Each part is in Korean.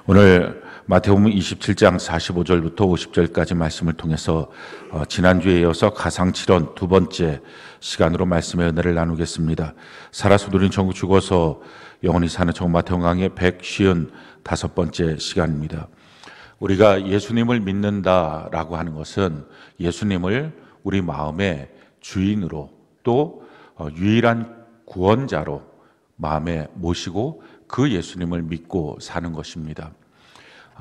오늘 마태복음 27장 45절부터 50절까지 말씀을 통해서 지난주에 이어서 가상칠언 두 번째 시간으로 말씀의 은혜를 나누겠습니다. 살아서 누린 천국 죽어서 영원히 사는 천국 마태복음 강의 155번째 시간입니다. 우리가 예수님을 믿는다라고 하는 것은 예수님을 우리 마음의 주인으로 또 유일한 구원자로 마음에 모시고 그 예수님을 믿고 사는 것입니다.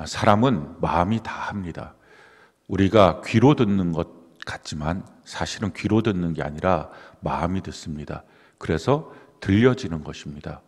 사람은 마음이 다 합니다. 우리가 귀로 듣는 것 같지만 사실은 귀로 듣는 게 아니라 마음이 듣습니다. 그래서 들려지는 것입니다.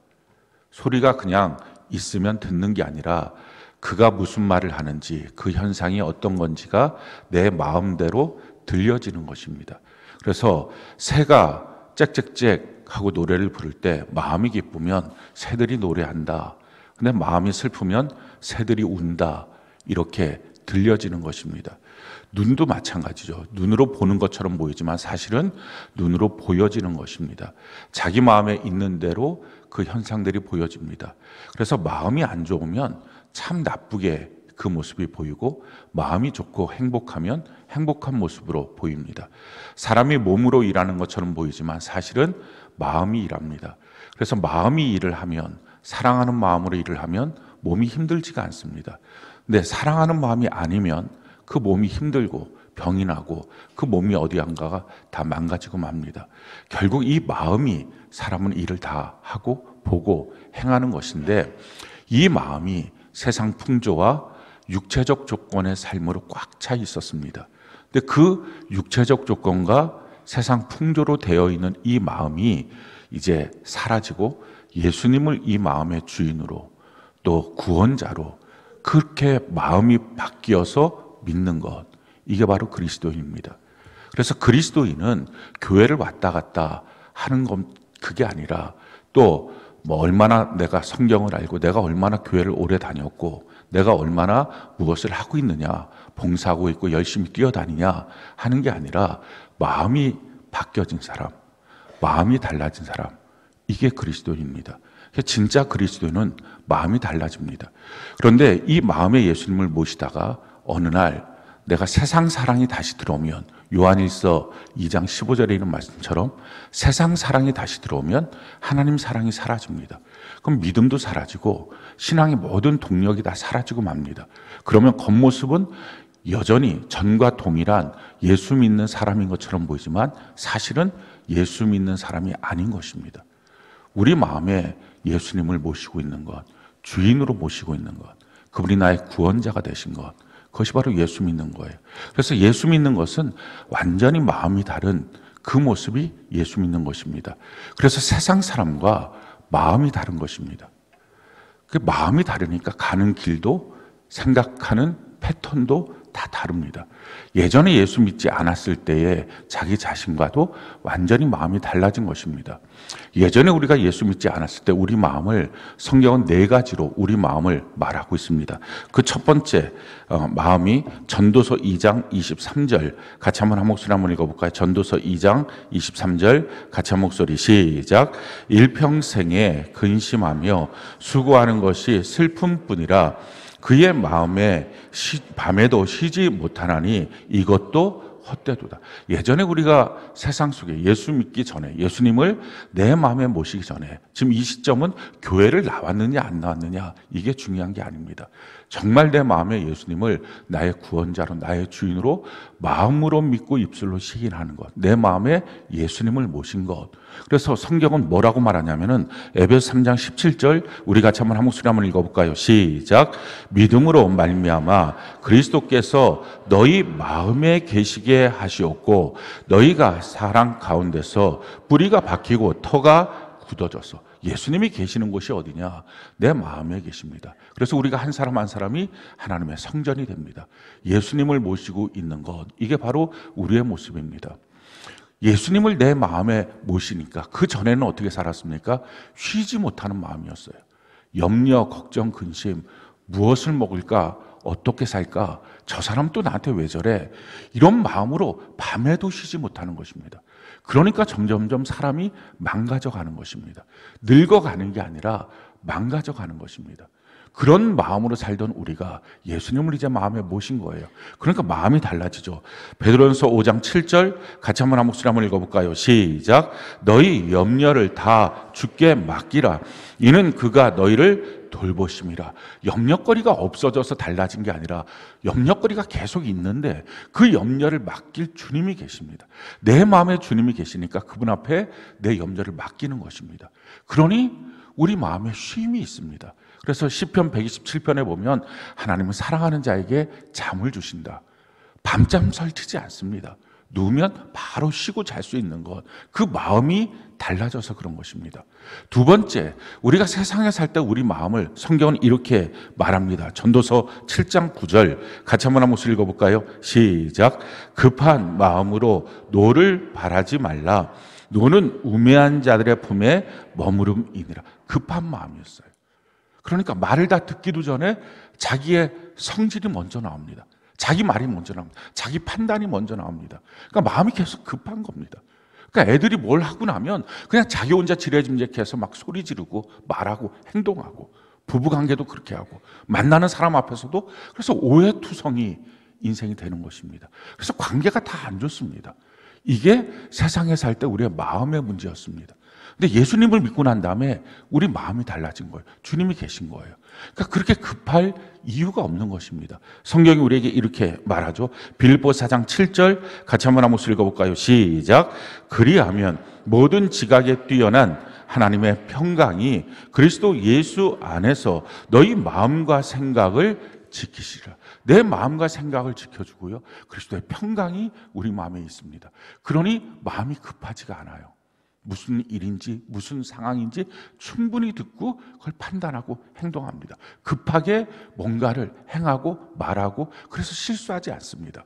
소리가 그냥 있으면 듣는 게 아니라 그가 무슨 말을 하는지 그 현상이 어떤 건지가 내 마음대로 들려지는 것입니다. 그래서 새가 짹짹짹 하고 노래를 부를 때 마음이 기쁘면 새들이 노래한다. 근데 마음이 슬프면 새들이 운다. 이렇게 들려지는 것입니다. 눈도 마찬가지죠. 눈으로 보는 것처럼 보이지만 사실은 눈으로 보여지는 것입니다. 자기 마음에 있는 대로 그 현상들이 보여집니다. 그래서 마음이 안 좋으면 참 나쁘게 그 모습이 보이고 마음이 좋고 행복하면 행복한 모습으로 보입니다. 사람이 몸으로 일하는 것처럼 보이지만 사실은 마음이 일합니다. 그래서 마음이 일을 하면 사랑하는 마음으로 일을 하면 몸이 힘들지가 않습니다. 근데 사랑하는 마음이 아니면 그 몸이 힘들고 병이 나고 그 몸이 어디안가가 다 망가지고 맙니다. 결국 이 마음이 사람은 일을 다 하고 보고 행하는 것인데 이 마음이 세상 풍조와 육체적 조건의 삶으로 꽉 차 있었습니다. 근데 그 육체적 조건과 세상 풍조로 되어 있는 이 마음이 이제 사라지고 예수님을 이 마음의 주인으로 또 구원자로 그렇게 마음이 바뀌어서 믿는 것, 이게 바로 그리스도인입니다. 그래서 그리스도인은 교회를 왔다 갔다 하는 건 그게 아니라 또 뭐 얼마나 내가 성경을 알고 내가 얼마나 교회를 오래 다녔고 내가 얼마나 무엇을 하고 있느냐, 봉사하고 있고 열심히 뛰어다니냐 하는 게 아니라 마음이 바뀌어진 사람, 마음이 달라진 사람, 이게 그리스도인입니다. 진짜 그리스도인은 마음이 달라집니다. 그런데 이 마음의 예수님을 모시다가 어느 날 내가 세상 사랑이 다시 들어오면 요한일서 2장 15절에 있는 말씀처럼 세상 사랑이 다시 들어오면 하나님 사랑이 사라집니다. 그럼 믿음도 사라지고 신앙의 모든 동력이 다 사라지고 맙니다. 그러면 겉모습은 여전히 전과 동일한 예수 믿는 사람인 것처럼 보이지만 사실은 예수 믿는 사람이 아닌 것입니다. 우리 마음에 예수님을 모시고 있는 것, 주인으로 모시고 있는 것, 그분이 나의 구원자가 되신 것, 그것이 바로 예수 믿는 거예요. 그래서 예수 믿는 것은 완전히 마음이 다른 그 모습이 예수 믿는 것입니다. 그래서 세상 사람과 마음이 다른 것입니다. 그 마음이 다르니까 가는 길도 생각하는 패턴도 다 다릅니다. 예전에 예수 믿지 않았을 때의 자기 자신과도 완전히 마음이 달라진 것입니다. 예전에 우리가 예수 믿지 않았을 때 우리 마음을 성경은 4가지로 우리 마음을 말하고 있습니다. 그 첫 번째 마음이 전도서 2장 23절 같이 한번 한 목소리 한번 읽어볼까요? 전도서 2장 23절 같이 한 목소리 시작. 일평생에 근심하며 수고하는 것이 슬픔뿐이라 그의 마음에 밤에도 쉬지 못하나니 이것도 헛되도다. 예전에 우리가 세상 속에 예수 믿기 전에 예수님을 내 마음에 모시기 전에 지금 이 시점은 교회를 나왔느냐 안 나왔느냐 이게 중요한 게 아닙니다. 정말 내 마음에 예수님을 나의 구원자로 나의 주인으로 마음으로 믿고 입술로 시인하는 것, 내 마음에 예수님을 모신 것. 그래서 성경은 뭐라고 말하냐면은 에베소 3장 17절 우리 같이 한번 한 목소리 한번 읽어볼까요? 시작. 믿음으로 말미암아 그리스도께서 너희 마음에 계시게 하시었고 너희가 사랑 가운데서 뿌리가 박히고 터가 굳어져서 예수님이 계시는 곳이 어디냐? 내 마음에 계십니다. 그래서 우리가 한 사람 한 사람이 하나님의 성전이 됩니다. 예수님을 모시고 있는 것, 이게 바로 우리의 모습입니다. 예수님을 내 마음에 모시니까 그 전에는 어떻게 살았습니까? 쉬지 못하는 마음이었어요. 염려, 걱정, 근심, 무엇을 먹을까? 어떻게 살까? 저 사람 또 나한테 왜 저래? 이런 마음으로 밤에도 쉬지 못하는 것입니다. 그러니까 점점점 사람이 망가져가는 것입니다. 늙어가는 게 아니라 망가져가는 것입니다. 그런 마음으로 살던 우리가 예수님을 이제 마음에 모신 거예요. 그러니까 마음이 달라지죠. 베드로전서 5장 7절 같이 한번 한 목소리 한번 읽어볼까요? 시작. 너희 염려를 다 주께 맡기라. 이는 그가 너희를 돌보심이라. 염려거리가 없어져서 달라진 게 아니라 염려거리가 계속 있는데 그 염려를 맡길 주님이 계십니다. 내 마음에 주님이 계시니까 그분 앞에 내 염려를 맡기는 것입니다. 그러니 우리 마음에 쉼이 있습니다. 그래서 시편 127편에 보면 하나님은 사랑하는 자에게 잠을 주신다. 밤잠 설치지 않습니다. 누우면 바로 쉬고 잘 수 있는 것, 그 마음이 달라져서 그런 것입니다. 두 번째, 우리가 세상에 살 때 우리 마음을 성경은 이렇게 말합니다. 전도서 7장 9절 같이 한번 읽어볼까요? 시작. 급한 마음으로 노를 바라지 말라. 노는 우매한 자들의 품에 머무름이니라. 급한 마음이었어요. 그러니까 말을 다 듣기도 전에 자기의 성질이 먼저 나옵니다. 자기 말이 먼저 나옵니다. 자기 판단이 먼저 나옵니다. 그러니까 마음이 계속 급한 겁니다. 그러니까 애들이 뭘 하고 나면 그냥 자기 혼자 지레짐작해서 막 소리 지르고 말하고 행동하고, 부부관계도 그렇게 하고, 만나는 사람 앞에서도 그래서 오해투성이 인생이 되는 것입니다. 그래서 관계가 다 안 좋습니다. 이게 세상에 살 때 우리의 마음의 문제였습니다. 근데 예수님을 믿고 난 다음에 우리 마음이 달라진 거예요. 주님이 계신 거예요. 그러니까 그렇게 급할 이유가 없는 것입니다. 성경이 우리에게 이렇게 말하죠. 빌립보 4장 7절 같이 한번 읽어볼까요? 시작. 그리하면 모든 지각에 뛰어난 하나님의 평강이 그리스도 예수 안에서 너희 마음과 생각을 지키시라. 내 마음과 생각을 지켜주고요. 그리스도의 평강이 우리 마음에 있습니다. 그러니 마음이 급하지가 않아요. 무슨 일인지 무슨 상황인지 충분히 듣고 그걸 판단하고 행동합니다. 급하게 뭔가를 행하고 말하고 그래서 실수하지 않습니다.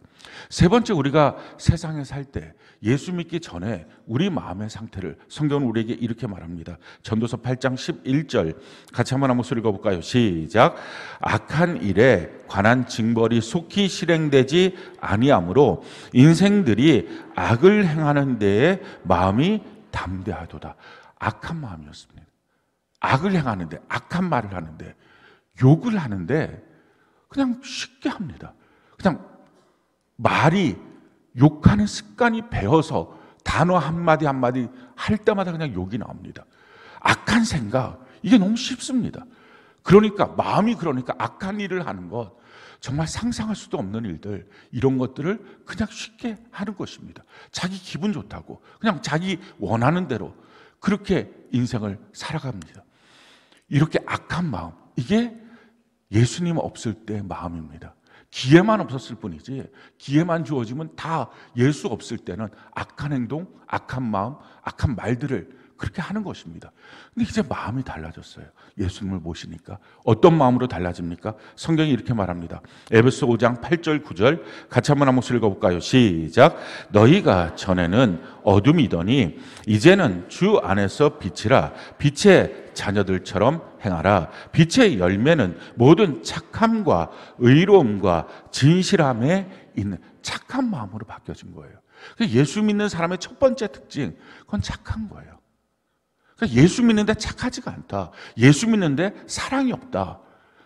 세 번째, 우리가 세상에 살 때 예수 믿기 전에 우리 마음의 상태를 성경은 우리에게 이렇게 말합니다. 전도서 8장 11절 같이 한번 읽어볼까요? 시작. 악한 일에 관한 징벌이 속히 실행되지 아니하므로 인생들이 악을 행하는 데에 마음이 담대하도다. 악한 마음이었습니다. 악을 행하는데, 악한 말을 하는데, 욕을 하는데 그냥 쉽게 합니다. 그냥 말이 욕하는 습관이 배어서 단어 한마디 한마디 할 때마다 그냥 욕이 나옵니다. 악한 생각, 이게 너무 쉽습니다. 그러니까 마음이 그러니까 악한 일을 하는 것, 정말 상상할 수도 없는 일들, 이런 것들을 그냥 쉽게 하는 것입니다. 자기 기분 좋다고 그냥 자기 원하는 대로 그렇게 인생을 살아갑니다. 이렇게 악한 마음, 이게 예수님 없을 때의 마음입니다. 기회만 없었을 뿐이지, 기회만 주어지면 다 예수 없을 때는 악한 행동, 악한 마음, 악한 말들을 그렇게 하는 것입니다. 근데 이제 마음이 달라졌어요. 예수님을 모시니까. 어떤 마음으로 달라집니까? 성경이 이렇게 말합니다. 에베소 5장 8절 9절 같이 한번 읽어볼까요? 시작. 너희가 전에는 어둠이더니 이제는 주 안에서 빛이라. 빛의 자녀들처럼 행하라. 빛의 열매는 모든 착함과 의로움과 진실함에 있는 착한 마음으로 바뀌어진 거예요. 예수 믿는 사람의 첫 번째 특징, 그건 착한 거예요. 예수 믿는데 착하지가 않다. 예수 믿는데 사랑이 없다.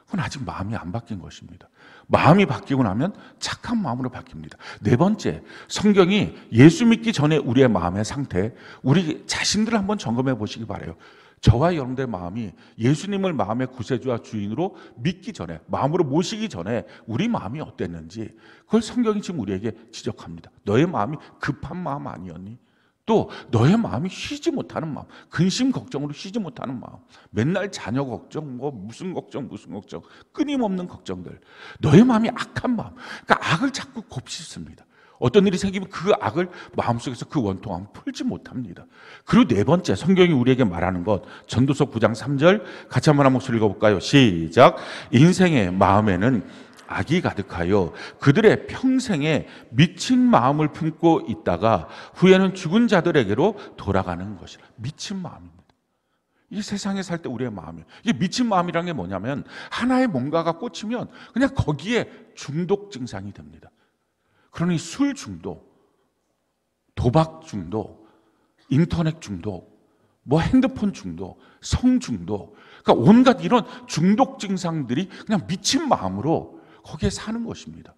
그건 아직 마음이 안 바뀐 것입니다. 마음이 바뀌고 나면 착한 마음으로 바뀝니다. 네 번째, 성경이 예수 믿기 전에 우리의 마음의 상태, 우리 자신들을 한번 점검해 보시기 바라요. 저와 여러분들의 마음이 예수님을 마음의 구세주와 주인으로 믿기 전에, 마음으로 모시기 전에 우리 마음이 어땠는지, 그걸 성경이 지금 우리에게 지적합니다. 너의 마음이 급한 마음 아니었니? 또 너의 마음이 쉬지 못하는 마음, 근심 걱정으로 쉬지 못하는 마음, 맨날 자녀 걱정, 무슨 걱정 끊임없는 걱정들, 너의 마음이 악한 마음, 그러니까 악을 자꾸 곱씹습니다. 어떤 일이 생기면 그 악을 마음속에서 그 원통함을 풀지 못합니다. 그리고 네 번째, 성경이 우리에게 말하는 것, 전도서 9장 3절 같이 한번 읽어볼까요? 시작. 인생의 마음에는 악이 가득하여 그들의 평생에 미친 마음을 품고 있다가 후에는 죽은 자들에게로 돌아가는 것이라. 미친 마음입니다. 이 세상에 살 때 우리의 마음이에요. 이게 미친 마음이라는 게 뭐냐면 하나의 뭔가가 꽂히면 그냥 거기에 중독 증상이 됩니다. 그러니 술 중독, 도박 중독, 인터넷 중독, 뭐 핸드폰 중독, 성 중독, 그러니까 온갖 이런 중독 증상들이 그냥 미친 마음으로 거기에 사는 것입니다.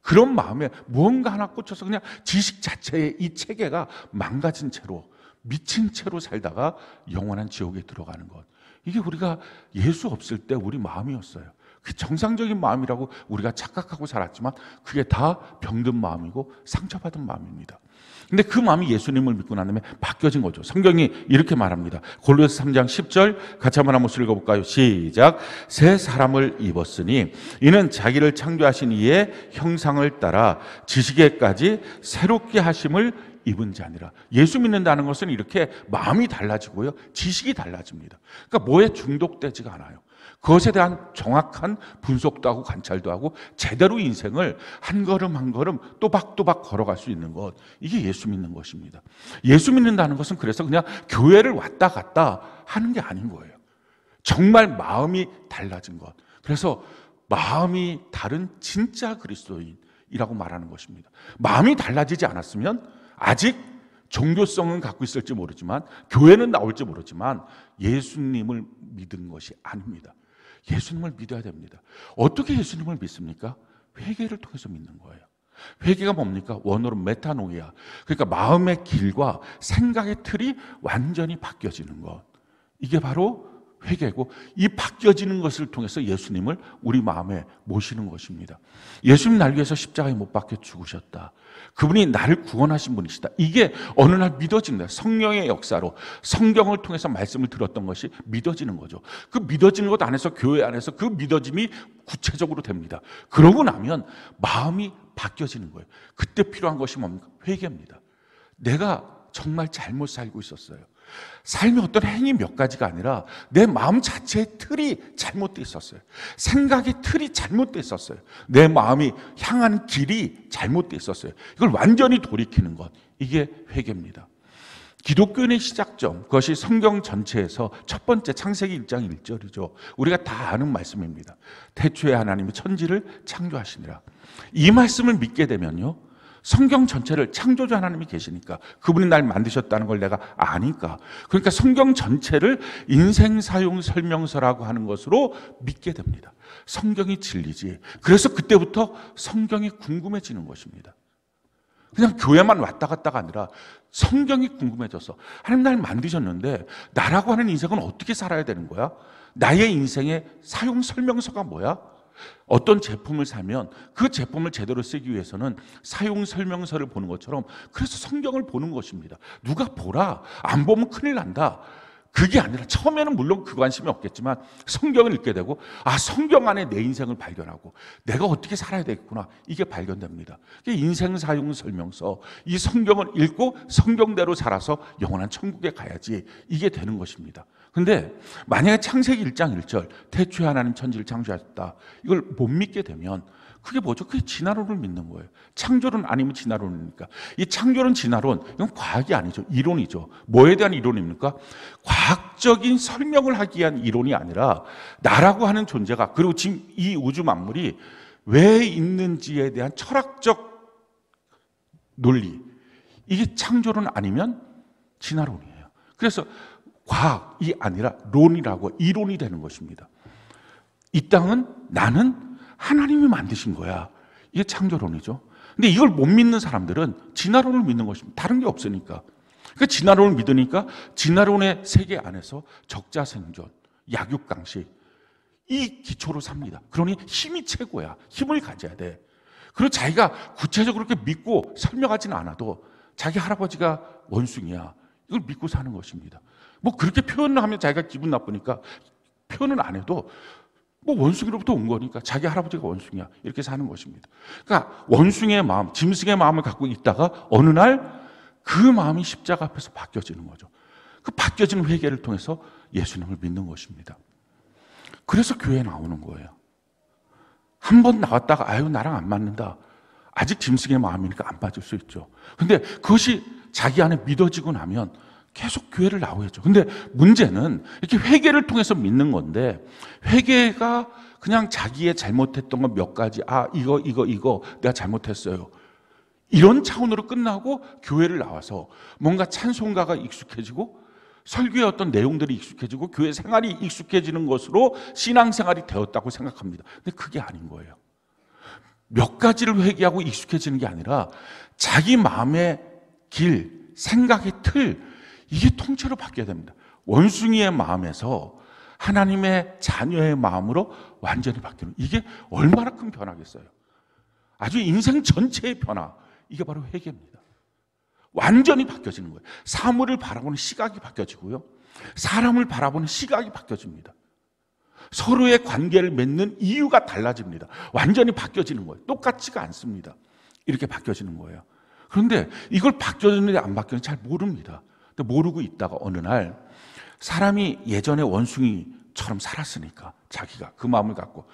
그런 마음에 무언가 하나 꽂혀서 그냥 지식 자체의 이 체계가 망가진 채로, 미친 채로 살다가 영원한 지옥에 들어가는 것. 이게 우리가 예수 없을 때 우리 마음이었어요. 그 정상적인 마음이라고 우리가 착각하고 살았지만 그게 다 병든 마음이고 상처받은 마음입니다. 근데 그 마음이 예수님을 믿고 난 다음에 바뀌어진 거죠. 성경이 이렇게 말합니다. 골로새 3장 10절 같이 한번 읽어볼까요? 시작. 새 사람을 입었으니 이는 자기를 창조하신 이의 형상을 따라 지식에까지 새롭게 하심을 입은 자니라. 예수 믿는다는 것은 이렇게 마음이 달라지고요, 지식이 달라집니다. 그러니까 뭐에 중독되지가 않아요. 그것에 대한 정확한 분석도 하고 관찰도 하고 제대로 인생을 한 걸음 한 걸음 또박또박 걸어갈 수 있는 것, 이게 예수 믿는 것입니다. 예수 믿는다는 것은 그래서 그냥 교회를 왔다 갔다 하는 게 아닌 거예요. 정말 마음이 달라진 것. 그래서 마음이 다른 진짜 그리스도인이라고 말하는 것입니다. 마음이 달라지지 않았으면 아직 종교성은 갖고 있을지 모르지만, 교회는 나올지 모르지만 예수님을 믿은 것이 아닙니다. 예수님을 믿어야 됩니다. 어떻게 예수님을 믿습니까? 회개를 통해서 믿는 거예요. 회개가 뭡니까? 원어로 메타노이아. 그러니까 마음의 길과 생각의 틀이 완전히 바뀌어지는 것. 이게 바로 회개고, 이 바뀌어지는 것을 통해서 예수님을 우리 마음에 모시는 것입니다. 예수님 날 위해서 십자가에 못 박혀 죽으셨다. 그분이 나를 구원하신 분이시다. 이게 어느 날 믿어집니다. 성령의 역사로 성경을 통해서 말씀을 들었던 것이 믿어지는 거죠. 그 믿어지는 것 안에서, 교회 안에서 그 믿어짐이 구체적으로 됩니다. 그러고 나면 마음이 바뀌어지는 거예요. 그때 필요한 것이 뭡니까? 회개입니다. 내가 정말 잘못 살고 있었어요. 삶의 어떤 행위 몇 가지가 아니라 내 마음 자체의 틀이 잘못되어 있었어요. 생각의 틀이 잘못되어 있었어요. 내 마음이 향한 길이 잘못되어 있었어요. 이걸 완전히 돌이키는 것, 이게 회개입니다. 기독교인의 시작점, 그것이 성경 전체에서 첫 번째 창세기 1장 1절이죠. 우리가 다 아는 말씀입니다. 태초에 하나님이 천지를 창조하시니라. 이 말씀을 믿게 되면요, 성경 전체를 창조주 하나님이 계시니까, 그분이 날 만드셨다는 걸 내가 아니까, 그러니까 성경 전체를 인생 사용 설명서라고 하는 것으로 믿게 됩니다. 성경이 진리지. 그래서 그때부터 성경이 궁금해지는 것입니다. 그냥 교회만 왔다 갔다가 아니라 성경이 궁금해져서, 하나님 날 만드셨는데 나라고 하는 인생은 어떻게 살아야 되는 거야? 나의 인생의 사용 설명서가 뭐야? 어떤 제품을 사면 그 제품을 제대로 쓰기 위해서는 사용 설명서를 보는 것처럼, 그래서 성경을 보는 것입니다. 누가 보라, 안 보면 큰일 난다, 그게 아니라, 처음에는 물론 그 관심이 없겠지만 성경을 읽게 되고, 아, 성경 안에 내 인생을 발견하고 내가 어떻게 살아야 되겠구나, 이게 발견됩니다. 이게 인생 사용 설명서, 이 성경을 읽고 성경대로 살아서 영원한 천국에 가야지, 이게 되는 것입니다. 근데 만약에 창세기 1장 1절 태초에 하나님 천지를 창조하셨다, 이걸 못 믿게 되면 그게 뭐죠? 그게 진화론을 믿는 거예요. 창조론 아니면 진화론입니까? 이 창조론, 진화론, 이건 과학이 아니죠. 이론이죠. 뭐에 대한 이론입니까? 과학적인 설명을 하기 위한 이론이 아니라 나라고 하는 존재가, 그리고 지금 이 우주 만물이 왜 있는지에 대한 철학적 논리, 이게 창조론 아니면 진화론이에요. 그래서 과학이 아니라 론이라고, 이론이 되는 것입니다. 이 땅은 나는 하나님이 만드신 거야, 이게 창조론이죠. 근데 이걸 못 믿는 사람들은 진화론을 믿는 것입니다. 다른 게 없으니까. 그러니까 진화론을 믿으니까 진화론의 세계 안에서 적자생존, 약육강식, 이 기초로 삽니다. 그러니 힘이 최고야. 힘을 가져야 돼. 그리고 자기가 구체적으로 그렇게 믿고 설명하지는 않아도 자기 할아버지가 원숭이야, 이걸 믿고 사는 것입니다. 뭐 그렇게 표현을 하면 자기가 기분 나쁘니까 표현을 안 해도, 뭐 원숭이로부터 온 거니까 자기 할아버지가 원숭이야, 이렇게 사는 것입니다. 그러니까 원숭이의 마음, 짐승의 마음을 갖고 있다가 어느 날 그 마음이 십자가 앞에서 바뀌어지는 거죠. 그 바뀌어지는 회개를 통해서 예수님을 믿는 것입니다. 그래서 교회에 나오는 거예요. 한 번 나왔다가 아유 나랑 안 맞는다, 아직 짐승의 마음이니까 안 빠질 수 있죠. 근데 그것이 자기 안에 믿어지고 나면 계속 교회를 나오겠죠. 근데 문제는 이렇게 회개를 통해서 믿는 건데, 회개가 그냥 자기의 잘못했던 것 몇 가지, 아 이거 내가 잘못했어요, 이런 차원으로 끝나고 교회를 나와서 뭔가 찬송가가 익숙해지고 설교의 어떤 내용들이 익숙해지고 교회 생활이 익숙해지는 것으로 신앙생활이 되었다고 생각합니다. 근데 그게 아닌 거예요. 몇 가지를 회개하고 익숙해지는 게 아니라 자기 마음의 길, 생각의 틀, 이게 통째로 바뀌어야 됩니다. 원숭이의 마음에서 하나님의 자녀의 마음으로 완전히 바뀌는, 이게 얼마나 큰 변화겠어요. 아주 인생 전체의 변화, 이게 바로 회개입니다. 완전히 바뀌어지는 거예요. 사물을 바라보는 시각이 바뀌어지고요, 사람을 바라보는 시각이 바뀌어집니다. 서로의 관계를 맺는 이유가 달라집니다. 완전히 바뀌어지는 거예요. 똑같지가 않습니다. 이렇게 바뀌어지는 거예요. 그런데 이걸 바뀌어지는지 안 바뀌었는지 잘 모릅니다. 근데 모르고 있다가 어느 날 사람이 예전에 원숭이처럼 살았으니까 자기가 그 마음을 갖고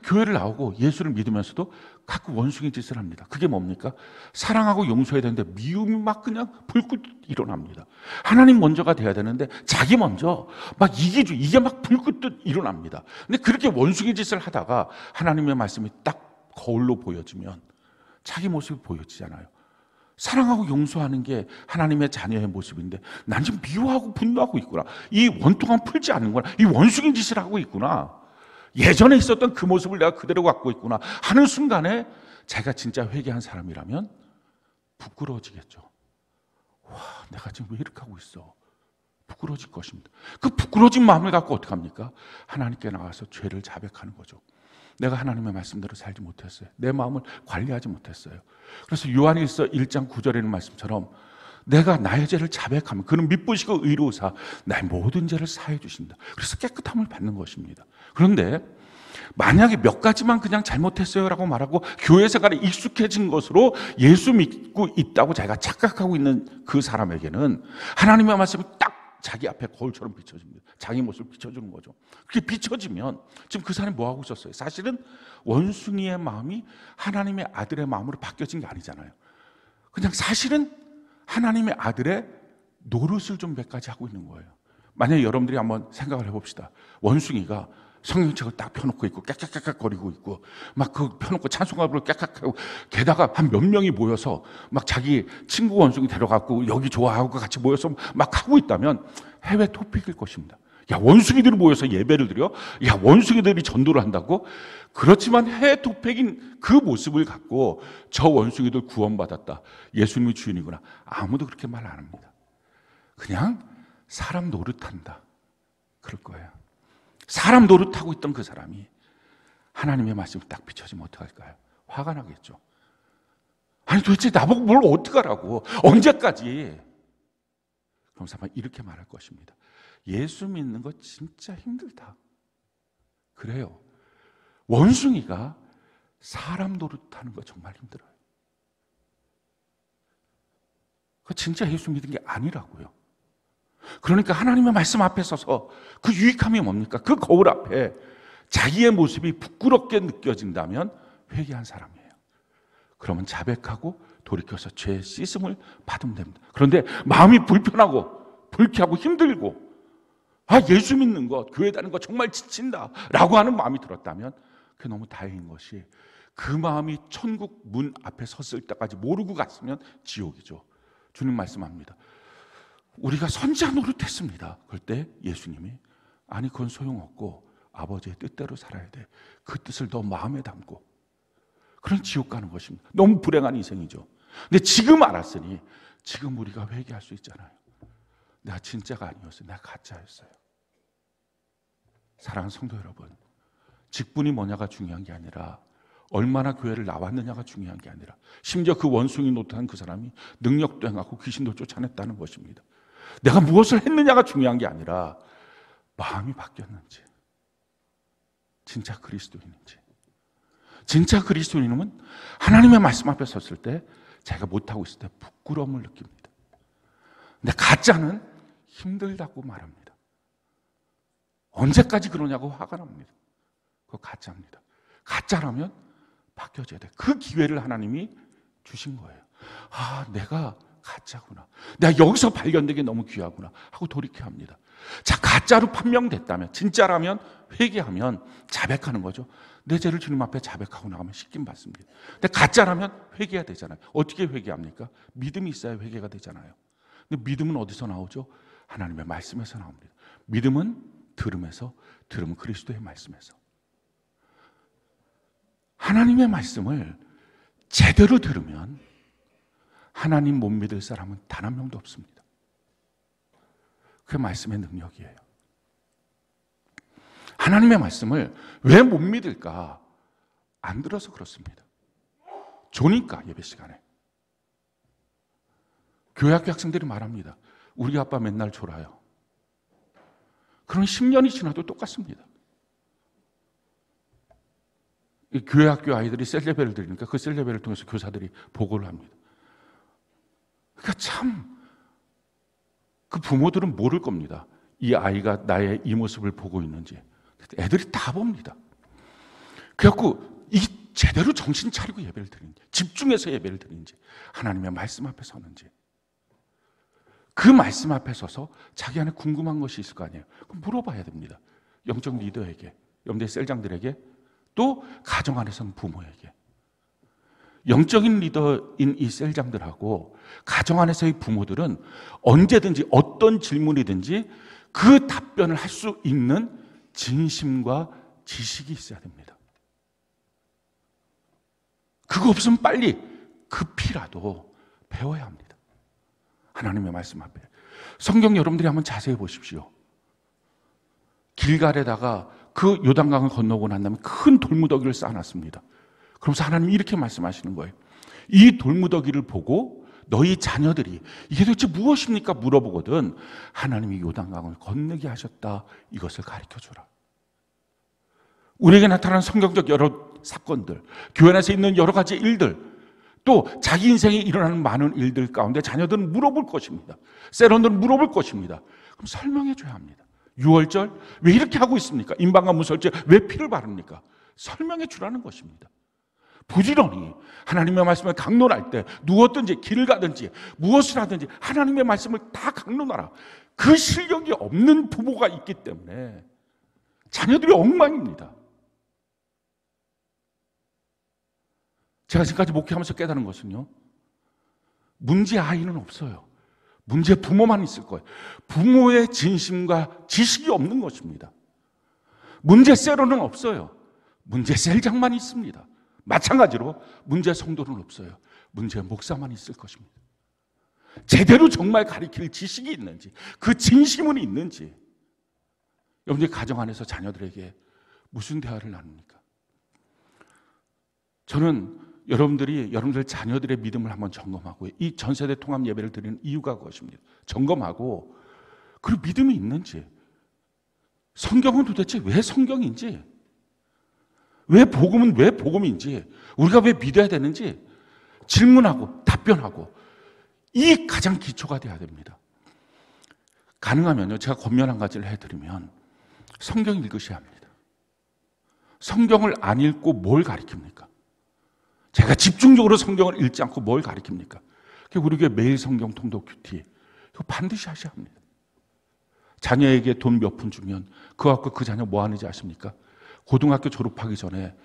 교회를 나오고 예수를 믿으면서도 가끔 원숭이 짓을 합니다. 그게 뭡니까? 사랑하고 용서해야 되는데 미움이 막 그냥 불꽃 일어납니다. 하나님 먼저가 돼야 되는데 자기 먼저 막 이게 막 불꽃 일어납니다. 근데 그렇게 원숭이 짓을 하다가 하나님의 말씀이 딱 거울로 보여지면 자기 모습이 보여지잖아요. 사랑하고 용서하는 게 하나님의 자녀의 모습인데 난 지금 미워하고 분노하고 있구나. 이 원통함 풀지 않는구나. 이 원숭이 짓을 하고 있구나. 예전에 있었던 그 모습을 내가 그대로 갖고 있구나 하는 순간에 제가 진짜 회개한 사람이라면 부끄러워지겠죠. 와, 내가 지금 왜 이렇게 하고 있어? 부끄러워질 것입니다. 그 부끄러워진 마음을 갖고 어떻게 합니까? 하나님께 나가서 죄를 자백하는 거죠. 내가 하나님의 말씀대로 살지 못했어요. 내 마음을 관리하지 못했어요. 그래서 요한일서 1장 9절에 있는 말씀처럼 내가 나의 죄를 자백하면 그는 미쁘시고 의로우사 나의 모든 죄를 사해 주신다. 그래서 깨끗함을 받는 것입니다. 그런데 만약에 몇 가지만 그냥 잘못했어요라고 말하고 교회 생활에 익숙해진 것으로 예수 믿고 있다고 자기가 착각하고 있는 그 사람에게는 하나님의 말씀이 딱 자기 앞에 거울처럼 비춰집니다. 자기 모습을 비춰주는 거죠. 그렇게 비춰지면 지금 그 사람이 뭐 하고 있었어요? 사실은 원숭이의 마음이 하나님의 아들의 마음으로 바뀌어진 게 아니잖아요. 그냥 사실은 하나님의 아들의 노릇을 좀 몇 가지 하고 있는 거예요. 만약에 여러분들이 한번 생각을 해봅시다. 원숭이가 성경책을 딱 펴놓고 있고 깨깍깨깍거리고 있고 막 그 펴놓고 찬송가를 깨깍하고 게다가 한 몇 명이 모여서 막 자기 친구 원숭이 데려가고 여기 좋아하고 같이 모여서 막 하고 있다면 해외 토픽일 것입니다. 야, 원숭이들이 모여서 예배를 드려? 야, 원숭이들이 전도를 한다고? 그렇지만 해외 토픽인 그 모습을 갖고 저 원숭이들 구원받았다, 예수님이 주인이구나, 아무도 그렇게 말 안 합니다. 그냥 사람 노릇한다, 그럴 거예요. 사람 노릇하고 있던 그 사람이 하나님의 말씀을 딱 비춰지면 어떡할까요? 화가 나겠죠. 아니 도대체 나보고 뭘 어떡하라고, 언제까지? 그럼 사람 이렇게 말할 것입니다. 예수 믿는 거 진짜 힘들다. 그래요. 원숭이가 사람 노릇하는 거 정말 힘들어요. 그 진짜 예수 믿은 게 아니라고요. 그러니까 하나님의 말씀 앞에 서서 그 유익함이 뭡니까? 그 거울 앞에 자기의 모습이 부끄럽게 느껴진다면 회개한 사람이에요. 그러면 자백하고 돌이켜서 죄의 씻음을 받으면 됩니다. 그런데 마음이 불편하고 불쾌하고 힘들고 예수 믿는 것, 교회 다니는 것 정말 지친다 라고 하는 마음이 들었다면 그게 너무 다행인 것이, 그 마음이 천국 문 앞에 섰을 때까지 모르고 갔으면 지옥이죠. 주님 말씀합니다. 우리가 선지자 노릇했습니다. 그럴 때 예수님이 아니 그건 소용없고 아버지의 뜻대로 살아야 돼. 그 뜻을 너 마음에 담고. 그런 지옥 가는 것입니다. 너무 불행한 인생이죠. 근데 지금 알았으니 지금 우리가 회개할 수 있잖아요. 내가 진짜가 아니었어요. 내가 가짜였어요. 사랑하는 성도 여러분, 직분이 뭐냐가 중요한 게 아니라 얼마나 교회를 나왔느냐가 중요한 게 아니라, 심지어 그 원숭이 노릇한 그 사람이 능력도 행하고 귀신도 쫓아냈다는 것입니다. 내가 무엇을 했느냐가 중요한 게 아니라 마음이 바뀌었는지, 진짜 그리스도인인지. 진짜 그리스도인은 하나님의 말씀 앞에 섰을 때 자기가 못하고 있을 때 부끄러움을 느낍니다. 근데 가짜는 힘들다고 말합니다. 언제까지 그러냐고 화가 납니다. 그거 가짜입니다. 가짜라면 바뀌어져야 돼. 그 기회를 하나님이 주신 거예요. 내가 가짜구나, 내가 여기서 발견되기 너무 귀하구나 하고 돌이켜야 합니다. 자, 가짜로 판명됐다면, 진짜라면 회개하면 자백하는 거죠. 내 죄를 주님 앞에 자백하고 나가면 씻김 받습니다. 근데 가짜라면 회개해야 되잖아요. 어떻게 회개합니까? 믿음이 있어야 회개가 되잖아요. 근데 믿음은 어디서 나오죠? 하나님의 말씀에서 나옵니다. 믿음은 들음에서, 들음은 그리스도의 말씀에서. 하나님의 말씀을 제대로 들으면 하나님 못 믿을 사람은 단 한 명도 없습니다. 그 말씀의 능력이에요. 하나님의 말씀을 왜 못 믿을까? 안 들어서 그렇습니다. 조니까 예배 시간에. 교회 학교 학생들이 말합니다. 우리 아빠 맨날 졸아요. 그런 10년이 지나도 똑같습니다. 교회 학교 아이들이 셀 예배를 드리니까 그 셀 예배를 통해서 교사들이 보고를 합니다. 그러니까 참 그 부모들은 모를 겁니다. 이 아이가 나의 이 모습을 보고 있는지. 애들이 다 봅니다. 그래갖고 이 제대로 정신 차리고 예배를 드리는지, 집중해서 예배를 드리는지, 하나님의 말씀 앞에 서는지, 그 말씀 앞에 서서 자기 안에 궁금한 것이 있을 거 아니에요. 그럼 물어봐야 됩니다. 영적 리더에게, 영대 셀장들에게, 또 가정 안에서는 부모에게. 영적인 리더인 이 셀장들하고 가정 안에서의 부모들은 언제든지 어떤 질문이든지 그 답변을 할 수 있는 진심과 지식이 있어야 됩니다. 그거 없으면 빨리 급히라도 배워야 합니다. 하나님의 말씀 앞에. 성경 여러분들이 한번 자세히 보십시오. 길갈에다가 그 요단강을 건너고 난 다음에 큰 돌무더기를 쌓아놨습니다. 그러면서 하나님이 이렇게 말씀하시는 거예요. 이 돌무더기를 보고 너희 자녀들이 이게 도대체 무엇입니까? 물어보거든 하나님이 요단강을 건너게 하셨다. 이것을 가르쳐주라. 우리에게 나타나는 성경적 여러 사건들, 교회 안에서 있는 여러 가지 일들, 또 자기 인생에 일어나는 많은 일들 가운데 자녀들은 물어볼 것입니다. 세론들은 물어볼 것입니다. 그럼 설명해 줘야 합니다. 유월절 왜 이렇게 하고 있습니까? 임방과 무설절 왜 피를 바릅니까? 설명해 주라는 것입니다. 부지런히 하나님의 말씀을 강론할 때 누웠든지 길을 가든지 무엇을 하든지 하나님의 말씀을 다 강론하라. 그 실력이 없는 부모가 있기 때문에 자녀들이 엉망입니다. 제가 지금까지 목회하면서 깨달은 것은요, 문제 아이는 없어요. 문제 부모만 있을 거예요. 부모의 진심과 지식이 없는 것입니다. 문제 세로는 없어요. 문제 셀장만 있습니다. 마찬가지로 문제 성도는 없어요. 문제 목사만 있을 것입니다. 제대로 정말 가르칠 지식이 있는지, 그 진심은 있는지. 여러분들 가정 안에서 자녀들에게 무슨 대화를 나눕니까? 저는 여러분들 자녀들의 믿음을 한번 점검하고, 이 전세대 통합 예배를 드리는 이유가 그것입니다. 점검하고, 그리고 믿음이 있는지, 성경은 도대체 왜 성경인지, 왜 복음은 왜 복음인지, 우리가 왜 믿어야 되는지 질문하고 답변하고, 이 가장 기초가 돼야 됩니다. 가능하면요, 제가 권면 한 가지를 해드리면 성경 읽으셔야 합니다. 성경을 안 읽고 뭘 가르칩니까? 제가 집중적으로 성경을 읽지 않고 뭘 가르칩니까? 우리 교회 매일 성경 통독 큐티, 이거 반드시 하셔야 합니다. 자녀에게 돈 몇 푼 주면 그거 갖고 그 자녀 뭐 하는지 아십니까? 고등학교 졸업하기 전에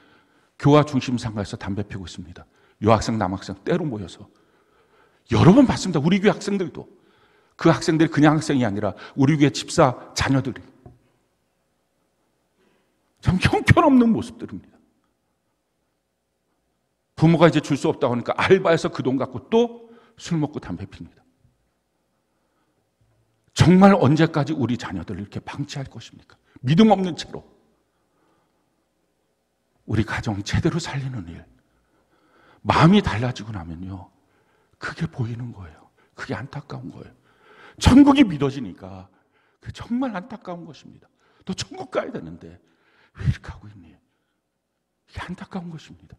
교화 중심 상가에서 담배 피우고 있습니다. 여학생 남학생 때로 모여서. 여러 번 봤습니다. 우리 교회 학생들도. 그 학생들이 그냥 학생이 아니라 우리 교회 집사 자녀들이. 참 형편없는 모습들입니다. 부모가 이제 줄 수 없다고 하니까 알바해서 그 돈 갖고 또 술 먹고 담배 핍니다. 정말 언제까지 우리 자녀들을 이렇게 방치할 것입니까? 믿음 없는 채로. 우리 가정 제대로 살리는 일. 마음이 달라지고 나면요, 그게 보이는 거예요. 그게 안타까운 거예요. 천국이 믿어지니까 그게 정말 안타까운 것입니다. 너 천국 가야 되는데 왜 이렇게 하고 있니? 이게 안타까운 것입니다.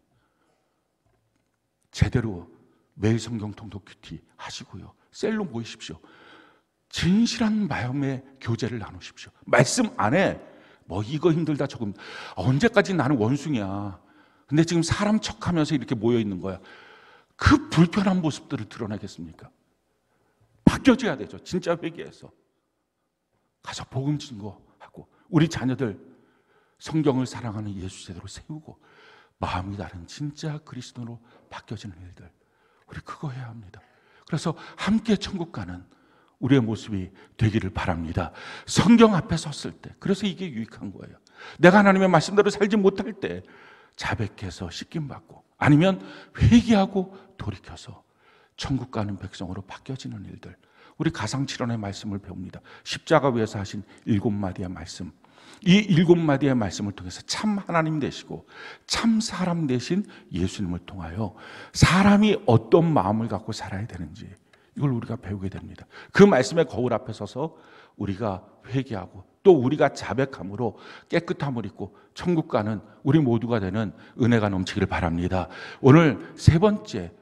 제대로 매일 성경 통독 큐티 하시고요. 셀로 모이십시오. 진실한 마음의 교제를 나누십시오. 말씀 안에 뭐 이거 힘들다 저거 언제까지 나는 원숭이야. 근데 지금 사람 척하면서 이렇게 모여 있는 거야. 그 불편한 모습들을 드러내겠습니까? 바뀌어져야 되죠. 진짜 회개해서 가서 복음 증거하고 우리 자녀들 성경을 사랑하는 예수 제대로 세우고 마음이 다른 진짜 그리스도로 바뀌어지는 일들, 우리 그거 해야 합니다. 그래서 함께 천국 가는 우리의 모습이 되기를 바랍니다. 성경 앞에 섰을 때, 그래서 이게 유익한 거예요. 내가 하나님의 말씀대로 살지 못할 때 자백해서 씻김받고, 아니면 회개하고 돌이켜서 천국 가는 백성으로 바뀌어지는 일들. 우리 가상칠언의 말씀을 배웁니다. 십자가 위에서 하신 7마디의 말씀. 이 7마디의 말씀을 통해서 참 하나님 되시고 참 사람 되신 예수님을 통하여 사람이 어떤 마음을 갖고 살아야 되는지, 이걸 우리가 배우게 됩니다. 그 말씀의 거울 앞에 서서 우리가 회개하고 또 우리가 자백함으로 깨끗함을 입고 천국 가는 우리 모두가 되는 은혜가 넘치기를 바랍니다. 오늘 세 번째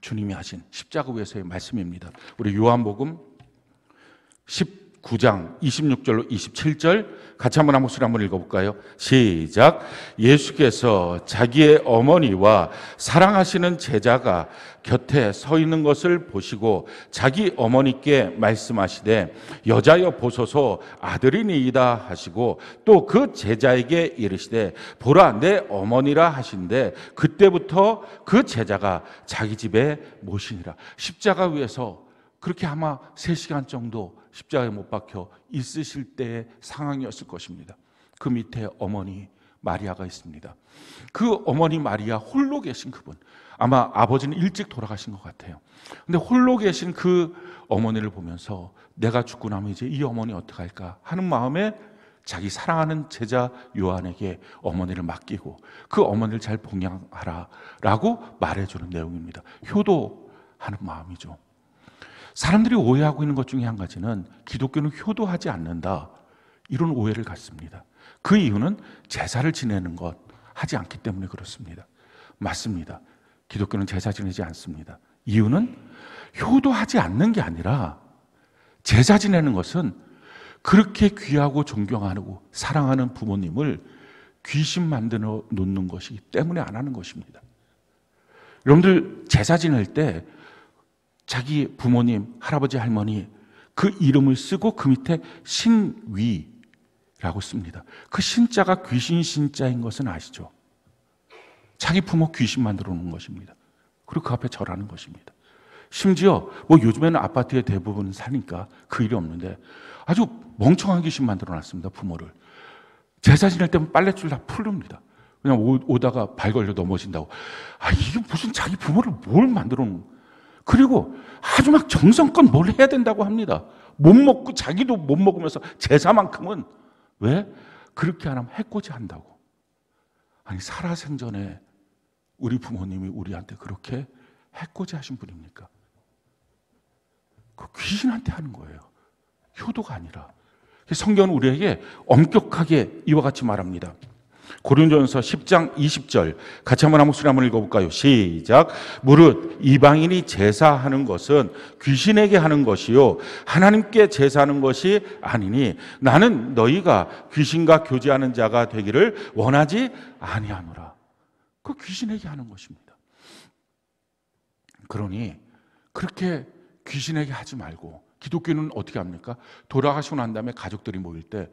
주님이 하신 십자가 위에서의 말씀입니다. 우리 요한복음 19장 26절로 27절 같이 한번 한 목소리 한번 읽어볼까요? 시작. 예수께서 자기의 어머니와 사랑하시는 제자가 곁에 서 있는 것을 보시고 자기 어머니께 말씀하시되 여자여 보소서 아들이니이다 하시고 또 그 제자에게 이르시되 보라 내 어머니라 하신대 그때부터 그 제자가 자기 집에 모시니라. 십자가 위에서 그렇게 아마 3시간 정도 십자가에 못 박혀 있으실 때의 상황이었을 것입니다. 그 밑에 어머니 마리아가 있습니다. 그 어머니 마리아, 홀로 계신 그분, 아마 아버지는 일찍 돌아가신 것 같아요. 근데 홀로 계신 그 어머니를 보면서 내가 죽고 나면 이제 이 어머니 어떡할까 하는 마음에 자기 사랑하는 제자 요한에게 어머니를 맡기고 그 어머니를 잘 봉양하라 라고 말해주는 내용입니다. 효도하는 마음이죠. 사람들이 오해하고 있는 것 중에 한 가지는 기독교는 효도하지 않는다, 이런 오해를 갖습니다. 그 이유는 제사를 지내는 것 하지 않기 때문에 그렇습니다. 맞습니다. 기독교는 제사 지내지 않습니다. 이유는 효도하지 않는 게 아니라 제사 지내는 것은 그렇게 귀하고 존경하고 사랑하는 부모님을 귀신 만들어 놓는 것이기 때문에 안 하는 것입니다. 여러분들 제사 지낼 때 자기 부모님, 할아버지, 할머니 그 이름을 쓰고 그 밑에 신위라고 씁니다. 그 신자가 귀신 신자인 것은 아시죠? 자기 부모 귀신 만들어 놓은 것입니다. 그리고 그 앞에 절하는 것입니다. 심지어 뭐 요즘에는 아파트에 대부분 사니까 그 일이 없는데 아주 멍청한 귀신 만들어 놨습니다. 부모를. 제사 지낼 때면 빨랫줄 다 풀릅니다. 그냥 오다가 발 걸려 넘어진다고. 이게 무슨 자기 부모를 뭘 만들어 놓은, 그리고 아주 막 정성껏 뭘 해야 된다고 합니다. 못 먹고 자기도 못 먹으면서 제사만큼은 왜? 그렇게 안 하면 해코지 한다고. 아니 살아생전에 우리 부모님이 우리한테 그렇게 해코지 하신 분입니까? 그 귀신한테 하는 거예요. 효도가 아니라. 성경은 우리에게 엄격하게 이와 같이 말합니다. 고린도전서 10장 20절 같이 한번 한 목소리 한번 읽어볼까요? 시작. 무릇 이방인이 제사하는 것은 귀신에게 하는 것이요 하나님께 제사하는 것이 아니니 나는 너희가 귀신과 교제하는 자가 되기를 원하지 아니하노라. 그 귀신에게 하는 것입니다. 그러니 그렇게 귀신에게 하지 말고, 기독교는 어떻게 합니까? 돌아가시고 난 다음에 가족들이 모일 때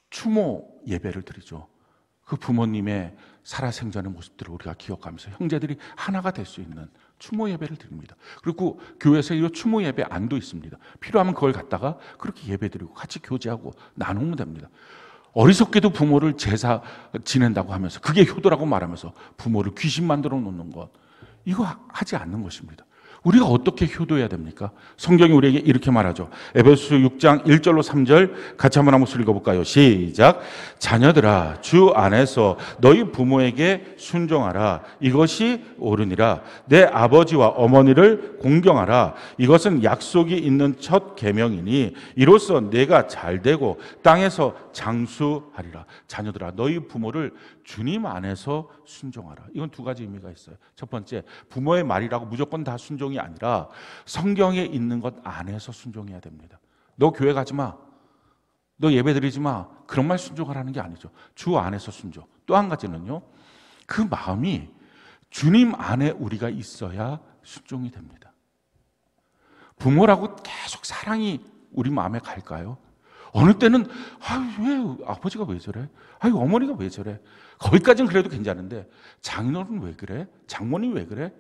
추모 예배를 드리죠. 그 부모님의 살아생전의 모습들을 우리가 기억하면서 형제들이 하나가 될 수 있는 추모 예배를 드립니다. 그리고 교회에서 이 추모 예배 안도 있습니다. 필요하면 그걸 갖다가 그렇게 예배 드리고 같이 교제하고 나누면 됩니다. 어리석게도 부모를 제사 지낸다고 하면서 그게 효도라고 말하면서 부모를 귀신 만들어 놓는 것, 이거 하지 않는 것입니다. 우리가 어떻게 효도해야 됩니까? 성경이 우리에게 이렇게 말하죠. 에베소서 6장 1절로 3절 같이 한번 한번 읽어볼까요? 시작. 자녀들아 주 안에서 너희 부모에게 순종하라. 이것이 옳으니라. 내 아버지와 어머니를 공경하라. 이것은 약속이 있는 첫 계명이니 이로써 내가 잘되고 땅에서 장수하리라. 자녀들아 너희 부모를 주님 안에서 순종하라. 이건 두 가지 의미가 있어요. 첫 번째, 부모의 말이라고 무조건 다 순종이 아니라 성경에 있는 것 안에서 순종해야 됩니다. 너 교회 가지 마, 너 예배 드리지 마, 그런 말 순종하라는 게 아니죠. 주 안에서 순종. 또 한 가지는요, 그 마음이 주님 안에 우리가 있어야 순종이 됩니다. 부모라고 계속 사랑이 우리 마음에 갈까요? 어느 때는 왜 아버지가 왜 저래? 어머니가 왜 저래? 거기까지는 그래도 괜찮은데 장인어른 왜 그래? 장모님 왜 그래?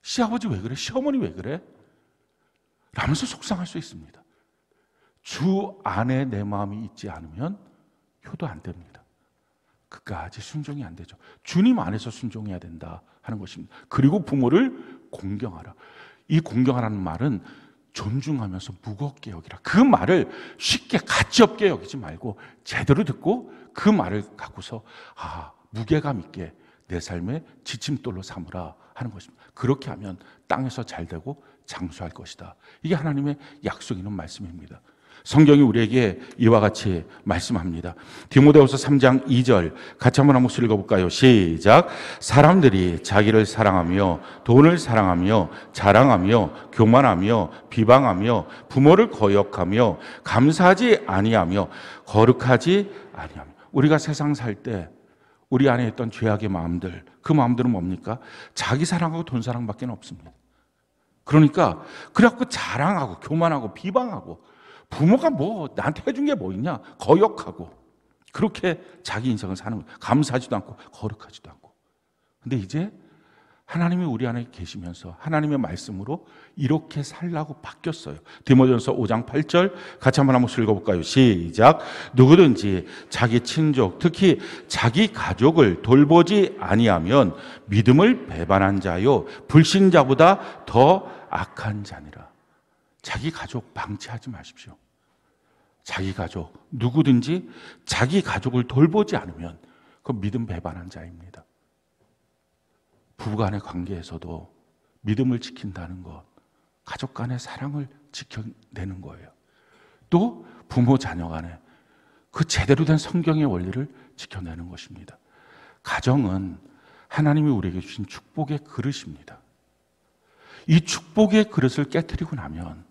시아버지 왜 그래? 시어머니 왜 그래? 라면서 속상할 수 있습니다. 주 안에 내 마음이 있지 않으면 효도 안 됩니다. 그까지 순종이 안 되죠. 주님 안에서 순종해야 된다 하는 것입니다. 그리고 부모를 공경하라. 이 공경하라는 말은 존중하면서 무겁게 여기라. 그 말을 쉽게 가치없게 여기지 말고 제대로 듣고 그 말을 갖고서 무게감 있게 내 삶의 지침돌로 삼으라 하는 것입니다. 그렇게 하면 땅에서 잘되고 장수할 것이다. 이게 하나님의 약속 있는 말씀입니다. 성경이 우리에게 이와 같이 말씀합니다. 디모데후서 3장 2절 같이 한번 읽어볼까요? 시작. 사람들이 자기를 사랑하며 돈을 사랑하며 자랑하며 교만하며 비방하며 부모를 거역하며 감사하지 아니하며 거룩하지 아니하며. 우리가 세상 살 때 우리 안에 있던 죄악의 마음들, 그 마음들은 뭡니까? 자기 사랑하고 돈 사랑밖에 없습니다. 그러니까 그래갖고 자랑하고 교만하고 비방하고 부모가 나한테 해준 게 뭐 있냐? 거역하고 그렇게 자기 인생을 사는 거예요. 감사하지도 않고 거룩하지도 않고. 근데 이제 하나님이 우리 안에 계시면서 하나님의 말씀으로 이렇게 살라고 바뀌었어요. 디모데전서 5장 8절 같이 한번 읽어볼까요? 시작. 누구든지 자기 친족 특히 자기 가족을 돌보지 아니하면 믿음을 배반한 자요 불신자보다 더 악한 자니라. 자기 가족 방치하지 마십시오. 자기 가족, 누구든지 자기 가족을 돌보지 않으면 그건 믿음 배반한 자입니다. 부부간의 관계에서도 믿음을 지킨다는 것, 가족 간의 사랑을 지켜내는 거예요. 또 부모 자녀 간에 그 제대로 된 성경의 원리를 지켜내는 것입니다. 가정은 하나님이 우리에게 주신 축복의 그릇입니다. 이 축복의 그릇을 깨트리고 나면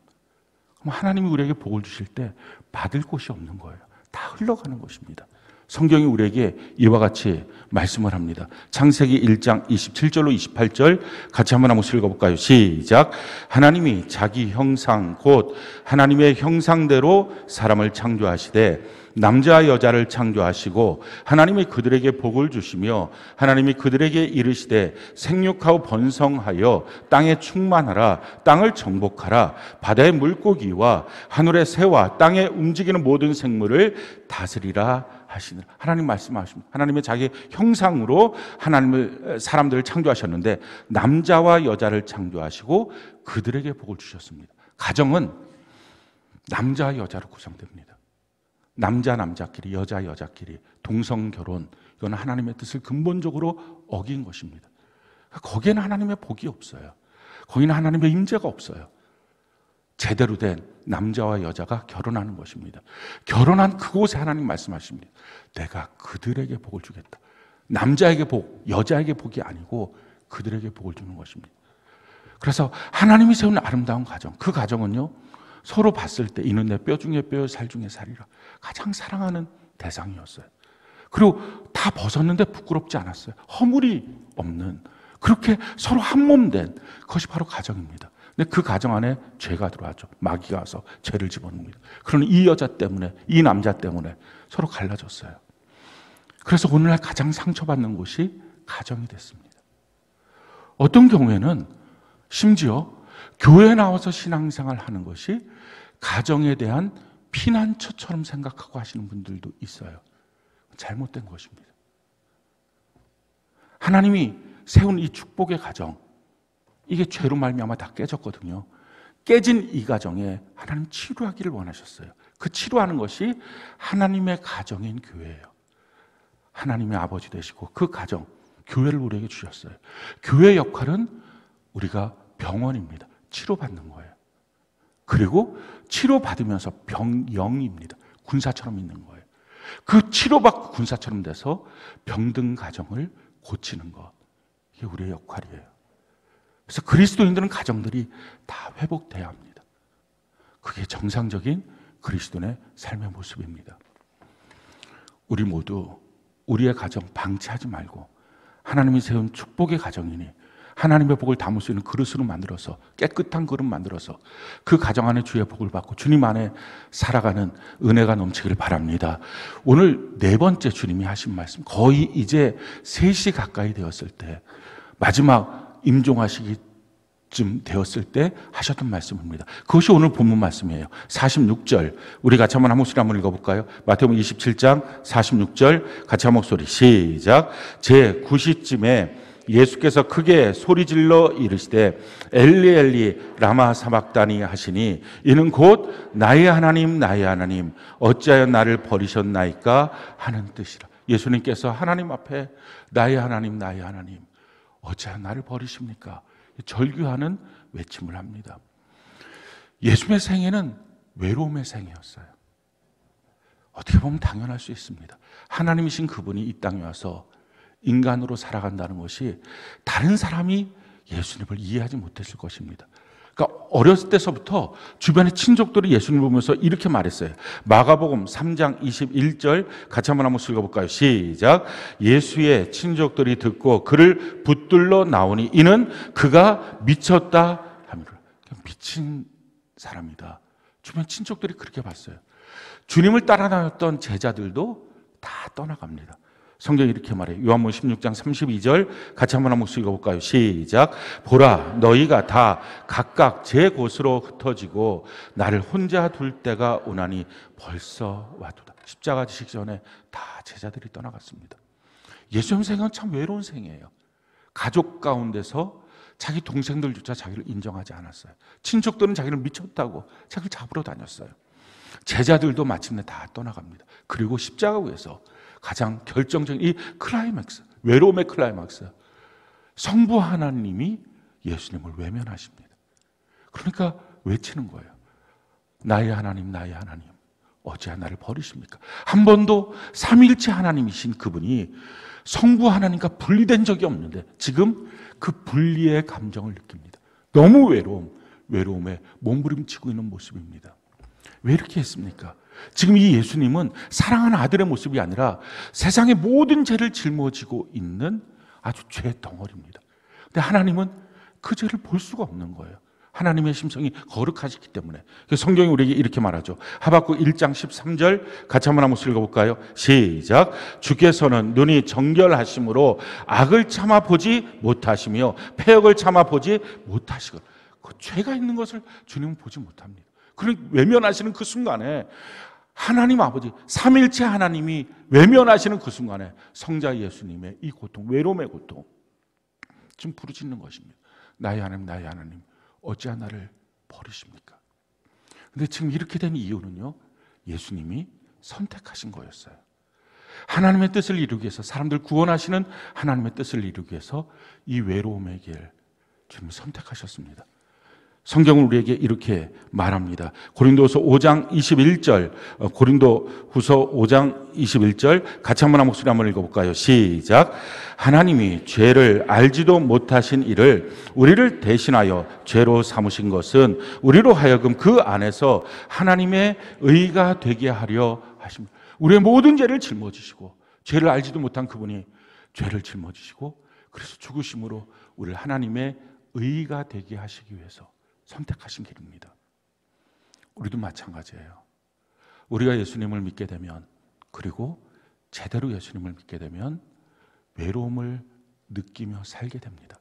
하나님이 우리에게 복을 주실 때 받을 곳이 없는 거예요. 다 흘러가는 것입니다. 성경이 우리에게 이와 같이 말씀을 합니다. 창세기 1장 27절로 28절 같이 한번 읽어볼까요? 시작. 하나님이 자기 형상 곧 하나님의 형상대로 사람을 창조하시되 남자와 여자를 창조하시고 하나님이 그들에게 복을 주시며 하나님이 그들에게 이르시되 생육하고 번성하여 땅에 충만하라. 땅을 정복하라. 바다의 물고기와 하늘의 새와 땅에 움직이는 모든 생물을 다스리라 하시느라. 하나님 말씀하십니다. 하나님의 자기 형상으로 사람들을 창조하셨는데 남자와 여자를 창조하시고 그들에게 복을 주셨습니다. 가정은 남자와 여자로 구성됩니다. 남자끼리 여자끼리 동성결혼, 이건 하나님의 뜻을 근본적으로 어긴 것입니다. 거기에는 하나님의 복이 없어요. 거기는 하나님의 임재가 없어요. 제대로 된 남자와 여자가 결혼하는 것입니다. 결혼한 그곳에 하나님 말씀하십니다. 내가 그들에게 복을 주겠다. 남자에게 복, 여자에게 복이 아니고 그들에게 복을 주는 것입니다. 그래서 하나님이 세운 아름다운 가정, 그 가정은요 서로 봤을 때 이는 내 뼈 중에 뼈요 살 중에 살이라 가장 사랑하는 대상이었어요. 그리고 다 벗었는데 부끄럽지 않았어요. 허물이 없는, 그렇게 서로 한몸된 그것이 바로 가정입니다. 근데 그 가정 안에 죄가 들어왔죠. 마귀가 와서 죄를 집어넣습니다. 그러니 이 여자 때문에, 이 남자 때문에 서로 갈라졌어요. 그래서 오늘날 가장 상처받는 곳이 가정이 됐습니다. 어떤 경우에는 심지어 교회에 나와서 신앙생활 하는 것이 가정에 대한 피난처처럼 생각하고 하시는 분들도 있어요. 잘못된 것입니다. 하나님이 세운 이 축복의 가정, 이게 죄로 말미암아 다 깨졌거든요. 깨진 이 가정에 하나님 치료하기를 원하셨어요. 그 치료하는 것이 하나님의 가정인 교회예요. 하나님의 아버지 되시고 그 가정, 교회를 우리에게 주셨어요. 교회의 역할은 우리가 병원입니다. 치료받는 거예요. 그리고 치료받으면서 병영입니다. 군사처럼 있는 거예요. 그 치료받고 군사처럼 돼서 병든 가정을 고치는 것, 이게 우리의 역할이에요. 그래서 그리스도인들은 가정들이 다 회복돼야 합니다. 그게 정상적인 그리스도인의 삶의 모습입니다. 우리 모두 우리의 가정 방치하지 말고 하나님이 세운 축복의 가정이니 하나님의 복을 담을 수 있는 그릇으로 만들어서, 깨끗한 그릇 만들어서 그 가정 안에 주의 복을 받고 주님 안에 살아가는 은혜가 넘치기를 바랍니다. 오늘 네 번째 주님이 하신 말씀, 거의 이제 3시 가까이 되었을 때 마지막 임종하시기 쯤 되었을 때 하셨던 말씀입니다. 그것이 오늘 본문 말씀이에요. 46절 우리 같이 한번 한 목소리 한번 읽어볼까요? 마태복음 27장 46절 같이 한 목소리 시작. 제 9시쯤에 예수께서 크게 소리질러 이르시되 엘리 엘리 라마 사박다니 하시니 이는 곧 나의 하나님 나의 하나님 어찌하여 나를 버리셨나이까 하는 뜻이라. 예수님께서 하나님 앞에 나의 하나님 나의 하나님 어찌하여 나를 버리십니까? 절규하는 외침을 합니다. 예수님의 생애는 외로움의 생애였어요. 어떻게 보면 당연할 수 있습니다. 하나님이신 그분이 이 땅에 와서 인간으로 살아간다는 것이 다른 사람이 예수님을 이해하지 못했을 것입니다. 그러니까 어렸을 때서부터 주변의 친족들이 예수님을 보면서 이렇게 말했어요. 마가복음 3장 21절 같이 한번 읽어볼까요? 시작. 예수의 친족들이 듣고 그를 붙들러 나오니 이는 그가 미쳤다 하며 미친 사람이다. 주변 친족들이 그렇게 봤어요. 주님을 따라 다녔던 제자들도 다 떠나갑니다. 성경이 이렇게 말해요. 요한복음 16장 32절 같이 한번 읽어볼까요? 시작. 보라 너희가 다 각각 제 곳으로 흩어지고 나를 혼자 둘 때가 오나니 벌써 왔도다. 십자가 지시기 전에 다 제자들이 떠나갔습니다. 예수님 생은 참 외로운 생이에요. 가족 가운데서 자기 동생들조차 자기를 인정하지 않았어요. 친척들은 자기를 미쳤다고 자기를 잡으러 다녔어요. 제자들도 마침내 다 떠나갑니다. 그리고 십자가 위에서 가장 결정적인 이 클라이맥스, 외로움의 클라이맥스, 성부 하나님이 예수님을 외면하십니다. 그러니까 외치는 거예요. 나의 하나님 나의 하나님 어찌하여 나를 버리십니까? 한 번도 삼위일체 하나님이신 그분이 성부 하나님과 분리된 적이 없는데 지금 그 분리의 감정을 느낍니다. 너무 외로움에 몸부림치고 있는 모습입니다. 왜 이렇게 했습니까? 지금 이 예수님은 사랑하는 아들의 모습이 아니라 세상의 모든 죄를 짊어지고 있는 아주 죄 덩어리입니다. 근데 하나님은 그 죄를 볼 수가 없는 거예요. 하나님의 심성이 거룩하시기 때문에. 성경이 우리에게 이렇게 말하죠. 하박국 1장 13절 같이 한번 읽어볼까요? 시작. 주께서는 눈이 정결하심으로 악을 참아보지 못하시며 패역을 참아보지 못하시고 그 죄가 있는 것을 주님은 보지 못합니다. 그러니 외면하시는 그 순간에 하나님 아버지 삼일체 하나님이 외면하시는 그 순간에 성자 예수님의 이 고통, 외로움의 고통 지금 부르짖는 것입니다. 나의 하나님 나의 하나님 어찌하여 나를 버리십니까? 근데 지금 이렇게 된 이유는요, 예수님이 선택하신 거였어요. 하나님의 뜻을 이루기 위해서, 사람들 구원하시는 하나님의 뜻을 이루기 위해서 이 외로움의 길 주님이 선택하셨습니다. 성경은 우리에게 이렇게 말합니다. 고린도후서 5장 21절, 고린도후서 5장 21절 같이 한번 목소리 한번 읽어볼까요? 시작. 하나님이 죄를 알지도 못하신 이를 우리를 대신하여 죄로 삼으신 것은 우리로 하여금 그 안에서 하나님의 의가 되게 하려 하십니다. 우리의 모든 죄를 짊어지시고 죄를 알지도 못한 그분이 죄를 짊어지시고 그래서 죽으심으로 우리를 하나님의 의가 되게 하시기 위해서 선택하신 길입니다. 우리도 마찬가지예요. 우리가 예수님을 믿게 되면, 그리고 제대로 예수님을 믿게 되면 외로움을 느끼며 살게 됩니다.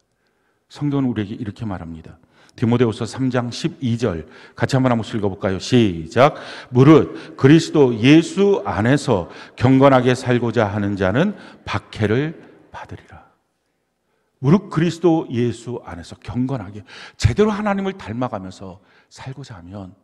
성경은 우리에게 이렇게 말합니다. 디모데후서 3장 12절 같이 한번 읽어볼까요? 시작. 무릇 그리스도 예수 안에서 경건하게 살고자 하는 자는 박해를 받으리라. 무릇 그리스도 예수 안에서 경건하게 제대로 하나님을 닮아가면서 살고자 하면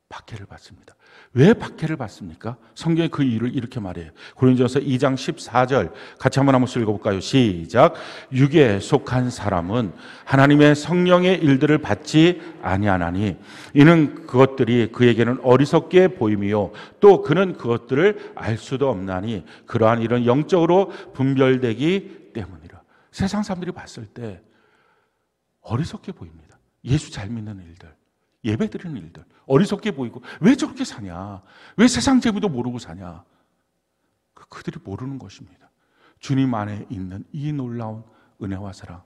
박해를 받습니다. 왜 박해를 받습니까? 성경에 그 이유를 이렇게 말해요. 고린도전서 2장 14절 같이 한번 읽어볼까요? 시작. 육에 속한 사람은 하나님의 성령의 일들을 받지 아니하나니 이는 그것들이 그에게는 어리석게 보임이요 또 그는 그것들을 알 수도 없나니 그러한 일은 영적으로 분별되기 때문이라. 세상 사람들이 봤을 때 어리석게 보입니다. 예수 잘 믿는 일들, 예배 드리는 일들 어리석게 보이고 왜 저렇게 사냐? 왜 세상 재미도 모르고 사냐? 그들이 모르는 것입니다. 주님 안에 있는 이 놀라운 은혜와 사랑,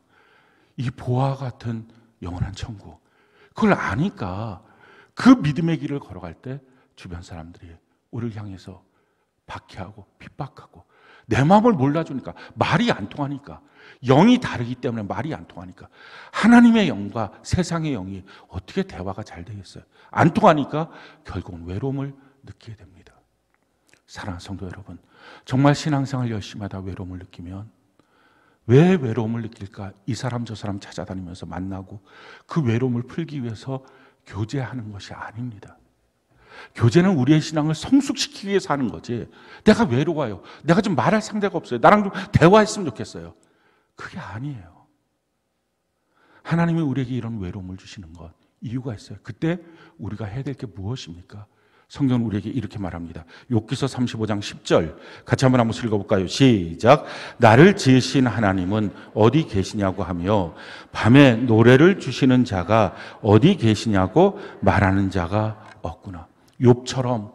이 보화 같은 영원한 천국, 그걸 아니까 그 믿음의 길을 걸어갈 때 주변 사람들이 우리를 향해서 박해하고 핍박하고 내 마음을 몰라주니까, 말이 안 통하니까, 영이 다르기 때문에 말이 안 통하니까. 하나님의 영과 세상의 영이 어떻게 대화가 잘 되겠어요? 안 통하니까 결국은 외로움을 느끼게 됩니다. 사랑하는 성도 여러분, 정말 신앙생활 열심히 하다 외로움을 느끼면 왜 외로움을 느낄까? 이 사람 저 사람 찾아다니면서 만나고 그 외로움을 풀기 위해서 교제하는 것이 아닙니다. 교제는 우리의 신앙을 성숙시키기 위해서 하는 거지. 내가 외로워요. 내가 좀 말할 상대가 없어요. 나랑 좀 대화했으면 좋겠어요. 그게 아니에요. 하나님이 우리에게 이런 외로움을 주시는 것 이유가 있어요. 그때 우리가 해야 될 게 무엇입니까? 성경은 우리에게 이렇게 말합니다. 욥기서 35장 10절 같이 한번 읽어볼까요? 시작. 나를 지으신 하나님은 어디 계시냐고 하며 밤에 노래를 주시는 자가 어디 계시냐고 말하는 자가 없구나. 욥처럼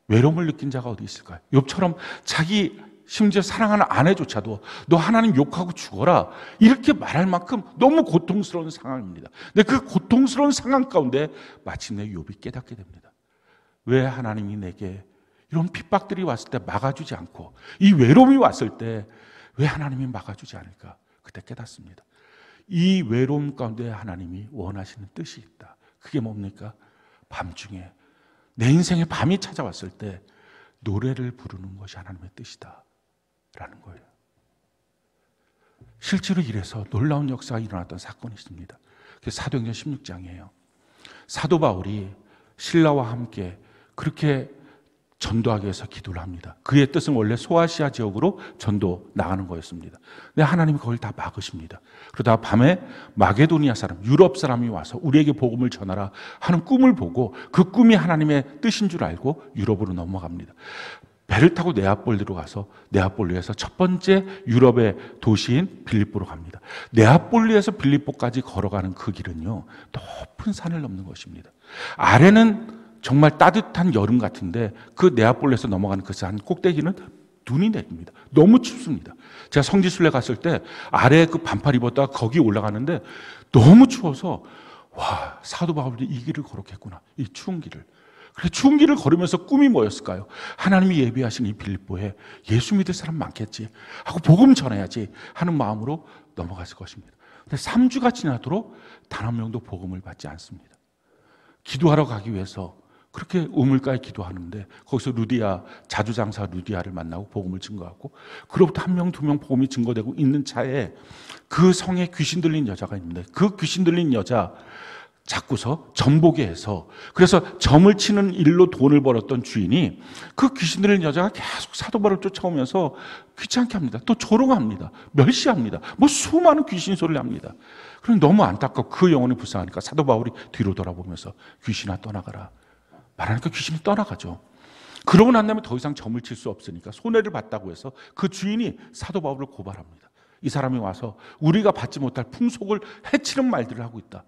외로움을 느낀 자가 어디 있을까요? 욥처럼 자기 심지어 사랑하는 아내조차도 너 하나님 욕하고 죽어라 이렇게 말할 만큼 너무 고통스러운 상황입니다. 근데 그 고통스러운 상황 가운데 마침내 욥이 깨닫게 됩니다. 왜 하나님이 내게 이런 핍박들이 왔을 때 막아주지 않고 이 외로움이 왔을 때 왜 하나님이 막아주지 않을까? 그때 깨닫습니다. 이 외로움 가운데 하나님이 원하시는 뜻이 있다. 그게 뭡니까? 밤중에 내 인생에 밤이 찾아왔을 때 노래를 부르는 것이 하나님의 뜻이다 라는 거예요. 실제로 이래서 놀라운 역사가 일어났던 사건이 있습니다. 그게 사도행전 16장이에요. 사도 바울이 신라와 함께 그렇게 전도하기 위해서 기도를 합니다. 그의 뜻은 원래 소아시아 지역으로 전도 나가는 거였습니다. 근데 하나님이 그걸 다 막으십니다. 그러다가 밤에 마게도니아 사람, 유럽 사람이 와서 우리에게 복음을 전하라 하는 꿈을 보고 그 꿈이 하나님의 뜻인 줄 알고 유럽으로 넘어갑니다. 배를 타고 네아폴리로 가서 네아폴리에서 첫 번째 유럽의 도시인 빌립보로 갑니다. 네아폴리에서 빌립보까지 걸어가는 그 길은요, 높은 산을 넘는 것입니다. 아래는 정말 따뜻한 여름 같은데 그 네아폴리에서 넘어가는 그 산 꼭대기는 눈이 내립니다. 너무 춥습니다. 제가 성지순례 갔을 때 아래에 그 반팔 입었다가 거기 올라가는데 너무 추워서 와, 사도 바울이 이 길을 걸었겠구나. 이 추운 길을. 그래, 추운 길을 걸으면서 꿈이 뭐였을까요? 하나님이 예비하신 이 빌립보에 예수 믿을 사람 많겠지 하고 복음 전해야지 하는 마음으로 넘어갔을 것입니다. 근데 3주가 지나도록 단 한 명도 복음을 받지 않습니다. 기도하러 가기 위해서 그렇게 우물가에 기도하는데 거기서 루디아, 자주장사 루디아를 만나고 복음을 증거하고 그로부터 1명, 2명 복음이 증거되고 있는 차에 그 성에 귀신 들린 여자가 있는데 그 귀신 들린 여자 자꾸서 점보게 해서 그래서 점을 치는 일로 돈을 벌었던 주인이 그 귀신 들린 여자가 계속 사도 바울을 쫓아오면서 귀찮게 합니다. 또 조롱합니다. 멸시합니다. 뭐 수많은 귀신 소리를 합니다. 그럼 너무 안타깝고 그 영혼이 불쌍하니까 사도 바울이 뒤로 돌아보면서 귀신아 떠나가라 말하니까 귀신이 떠나가죠. 그러고 난 다음에 더 이상 점을 칠 수 없으니까 손해를 봤다고 해서 그 주인이 사도 바울을 고발합니다. 이 사람이 와서 우리가 받지 못할 풍속을 해치는 말들을 하고 있다.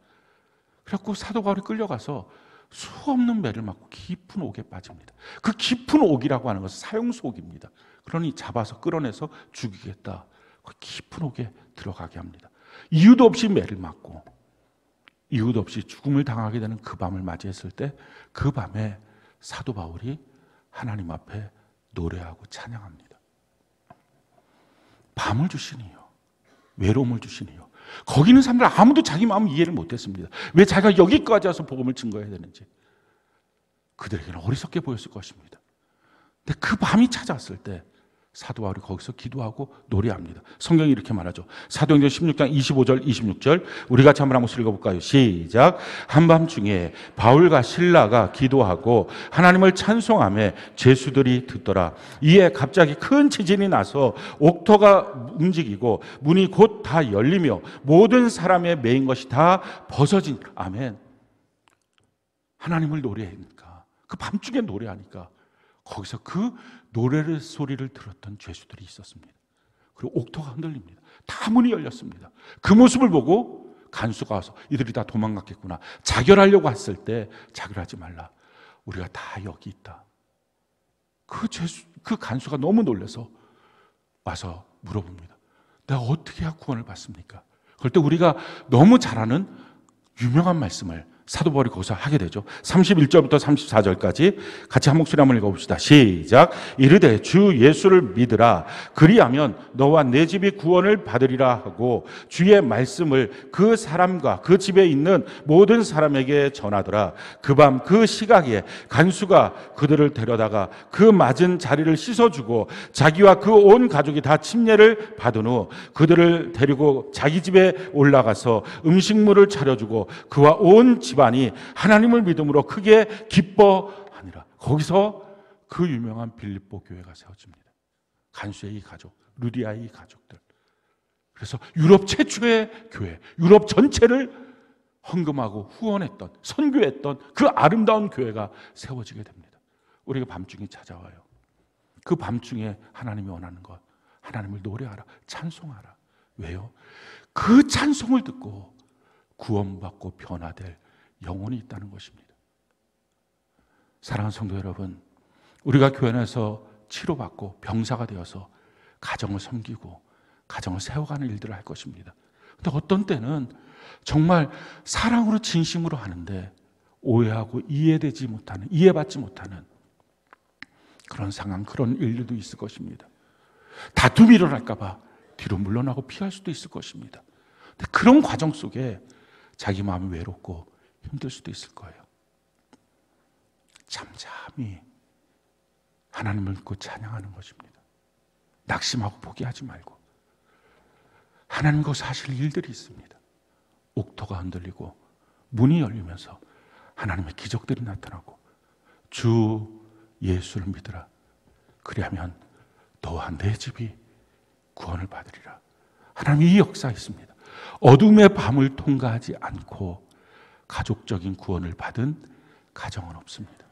그래갖고 사도 바울이 끌려가서 수없는 매를 맞고 깊은 옥에 빠집니다. 그 깊은 옥이라고 하는 것은 사형수옥입니다. 그러니 잡아서 끌어내서 죽이겠다. 그 깊은 옥에 들어가게 합니다. 이유도 없이 매를 맞고 이유도 없이 죽음을 당하게 되는 그 밤을 맞이했을 때 그 밤에 사도 바울이 하나님 앞에 노래하고 찬양합니다. 밤을 주시니요, 외로움을 주시니요. 거기 있는 사람들 아무도 자기 마음 이해를 못했습니다. 왜 자기가 여기까지 와서 복음을 증거해야 되는지. 그들에게는 어리석게 보였을 것입니다. 근데 그 밤이 찾아왔을 때 사도 바울이 거기서 기도하고 노래합니다. 성경이 이렇게 말하죠. 사도행전 16장 25절 26절 우리 같이 한번 읽어볼까요? 시작. 한밤중에 바울과 실라가 기도하고 하나님을 찬송하며 죄수들이 듣더라. 이에 갑자기 큰 지진이 나서 옥토가 움직이고 문이 곧 다 열리며 모든 사람의 매인 것이 다 벗어진. 아멘. 하나님을 노래하니까 그 밤중에 노래하니까 거기서 그 노래 소리를 들었던 죄수들이 있었습니다. 그리고 옥토가 흔들립니다. 다 문이 열렸습니다. 그 모습을 보고 간수가 와서 이들이 다 도망갔겠구나. 자결하려고 했을 때 자결하지 말라. 우리가 다 여기 있다. 그 간수가 너무 놀라서 와서 물어봅니다. 내가 어떻게 해야 구원을 받습니까? 그럴 때 우리가 너무 잘 아는 유명한 말씀을 사도 바울이 거기서 하게 되죠. 31절부터 34절까지 같이 한 목소리 한번 읽어봅시다. 시작. 이르되 주 예수를 믿으라. 그리하면 너와 내 집이 구원을 받으리라 하고 주의 말씀을 그 사람과 그 집에 있는 모든 사람에게 전하더라. 그 밤 그 시각에 간수가 그들을 데려다가 그 맞은 자리를 씻어주고 자기와 그 온 가족이 다 침례를 받은 후 그들을 데리고 자기 집에 올라가서 음식물을 차려주고 그와 온 집안이 하나님을 믿음으로 크게 기뻐하니라. 거기서 그 유명한 빌립보 교회가 세워집니다. 간수의 이 가족, 루디아의 이 가족들. 그래서 유럽 최초의 교회, 유럽 전체를 헌금하고 후원했던, 선교했던 그 아름다운 교회가 세워지게 됩니다. 우리가 밤중에 찾아와요. 그 밤중에 하나님이 원하는 것, 하나님을 노래하라, 찬송하라. 왜요? 그 찬송을 듣고 구원받고 변화될 영혼이 있다는 것입니다. 사랑하는 성도 여러분, 우리가 교회 안에서 치료받고 병사가 되어서 가정을 섬기고 가정을 세워가는 일들을 할 것입니다. 근데 어떤 때는 정말 사랑으로 진심으로 하는데 오해하고 이해되지 못하는, 이해받지 못하는 그런 상황, 그런 일들도 있을 것입니다. 다툼이 일어날까 봐 뒤로 물러나고 피할 수도 있을 것입니다. 근데 그런 과정 속에 자기 마음이 외롭고 힘들 수도 있을 거예요. 잠잠히 하나님을 믿고 찬양하는 것입니다. 낙심하고 포기하지 말고. 하나님과 사실 일들이 있습니다. 옥토가 흔들리고 문이 열리면서 하나님의 기적들이 나타나고 주 예수를 믿으라. 그리하면 너와 내 집이 구원을 받으리라. 하나님의 이 역사가 있습니다. 어둠의 밤을 통과하지 않고 가족적인 구원을 받은 가정은 없습니다.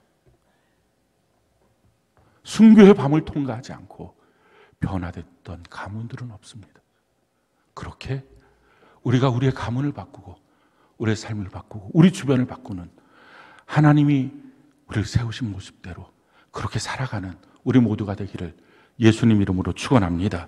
순교의 밤을 통과하지 않고 변화됐던 가문들은 없습니다. 그렇게 우리가 우리의 가문을 바꾸고 우리의 삶을 바꾸고 우리 주변을 바꾸는 하나님이 우리를 세우신 모습대로 그렇게 살아가는 우리 모두가 되기를 예수님 이름으로 축원합니다.